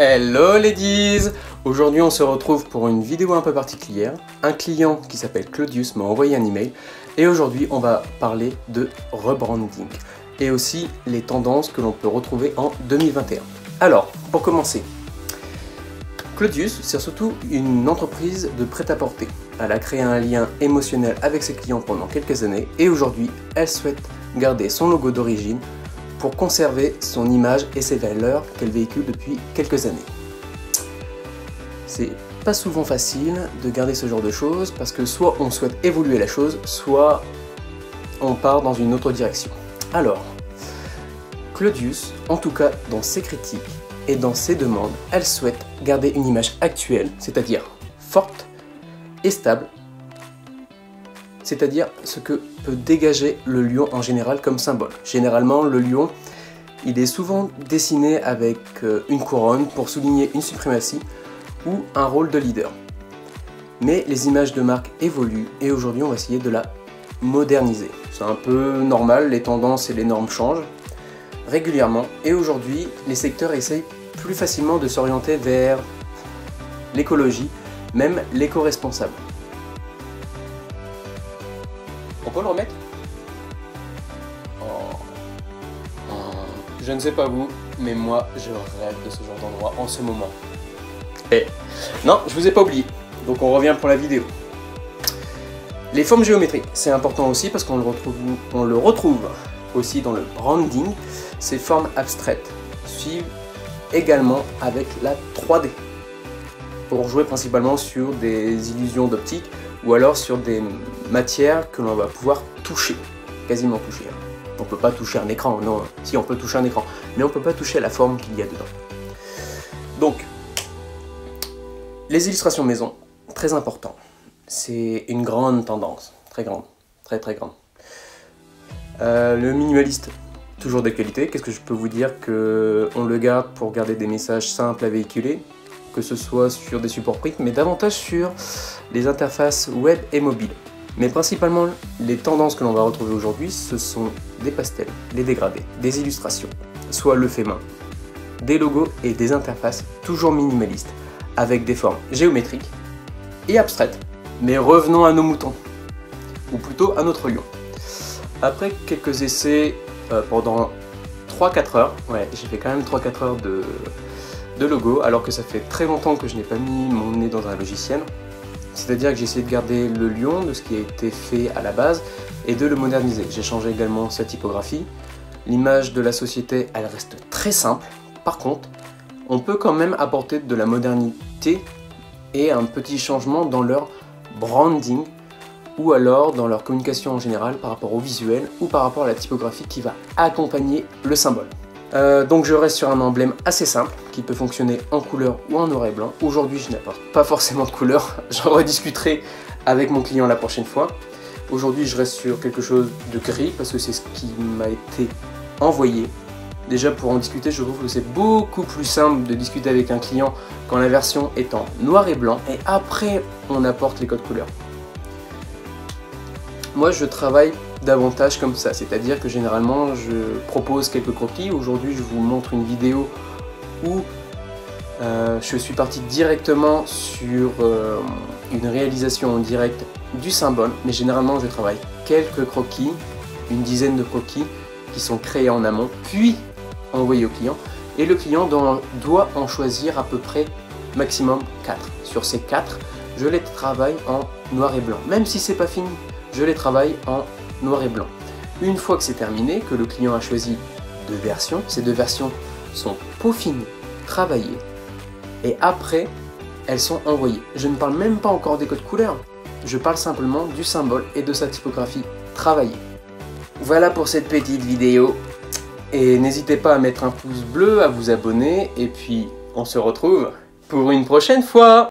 Hello ladies! Aujourd'hui on se retrouve pour une vidéo un peu particulière. Un client qui s'appelle Claudius m'a envoyé un email et aujourd'hui on va parler de rebranding et aussi les tendances que l'on peut retrouver en 2021. Alors, pour commencer, Claudius, c'est surtout une entreprise de prêt-à-porter. Elle a créé un lien émotionnel avec ses clients pendant quelques années et aujourd'hui elle souhaite garder son logo d'origine pour conserver son image et ses valeurs qu'elle véhicule depuis quelques années. C'est pas souvent facile de garder ce genre de choses parce que soit on souhaite évoluer la chose, soit on part dans une autre direction. Alors, Claudius, en tout cas dans ses critiques et dans ses demandes, elle souhaite garder une image actuelle, c'est-à-dire forte et stable, c'est-à-dire ce que peut dégager le lion en général comme symbole. Généralement, le lion, il est souvent dessiné avec une couronne pour souligner une suprématie ou un rôle de leader. Mais les images de marque évoluent et aujourd'hui, on va essayer de la moderniser. C'est un peu normal, les tendances et les normes changent régulièrement et aujourd'hui, les secteurs essayent plus facilement de s'orienter vers l'écologie, même l'éco-responsable. On peut le remettre? Je ne sais pas vous, mais moi je rêve de ce genre d'endroit en ce moment. Et non, je vous ai pas oublié, donc on revient pour la vidéo. Les formes géométriques, c'est important aussi parce qu'on le retrouve aussi dans le branding. Ces formes abstraites suivent également avec la 3D pour jouer principalement sur des illusions d'optique ou alors sur des matières que l'on va pouvoir toucher, quasiment toucher. On ne peut pas toucher un écran, non, si on peut toucher un écran, mais on ne peut pas toucher la forme qu'il y a dedans. Donc, les illustrations maison, très important. C'est une grande tendance, très grande, très grande. Le minimaliste, toujours d'actualité. Qu'est-ce que je peux vous dire? On le garde pour garder des messages simples à véhiculer, que ce soit sur des supports print, mais davantage sur les interfaces web et mobiles. Mais principalement, les tendances que l'on va retrouver aujourd'hui, ce sont des pastels, des dégradés, des illustrations, soit le fait main, des logos et des interfaces toujours minimalistes, avec des formes géométriques et abstraites. Mais revenons à nos moutons, ou plutôt à notre lion. Après quelques essais pendant 3-4 heures, ouais, j'ai fait quand même 3-4 heures de logo, alors que ça fait très longtemps que je n'ai pas mis mon nez dans un logiciel. C'est-à-dire que j'ai essayé de garder le lion de ce qui a été fait à la base et de le moderniser. J'ai changé également sa typographie. L'image de la société, elle reste très simple. Par contre, on peut quand même apporter de la modernité et un petit changement dans leur branding ou alors dans leur communication en général par rapport au visuel ou par rapport à la typographie qui va accompagner le symbole. Donc je reste sur un emblème assez simple qui peut fonctionner en couleur ou en noir et blanc. Aujourd'hui je n'apporte pas forcément de couleur, j'en rediscuterai avec mon client la prochaine fois. Aujourd'hui je reste sur quelque chose de gris parce que c'est ce qui m'a été envoyé. Déjà pour en discuter, je trouve que c'est beaucoup plus simple de discuter avec un client quand la version est en noir et blanc et après on apporte les codes couleurs. Moi je travaille davantage comme ça, c'est-à-dire que généralement je propose quelques croquis. Aujourd'hui je vous montre une vidéo où je suis parti directement sur une réalisation en direct du symbole, mais généralement je travaille quelques croquis, une dizaine de croquis qui sont créés en amont, puis envoyés au client, et le client doit en choisir à peu près maximum 4. Sur ces 4, je les travaille en noir et blanc, même si c'est pas fini, je les travaille en noir et blanc. Une fois que c'est terminé, que le client a choisi 2 versions, ces 2 versions sont peaufinées, travaillées, et après, elles sont envoyées. Je ne parle même pas encore des codes couleurs, je parle simplement du symbole et de sa typographie travaillée. Voilà pour cette petite vidéo, et n'hésitez pas à mettre un pouce bleu, à vous abonner, et puis on se retrouve pour une prochaine fois.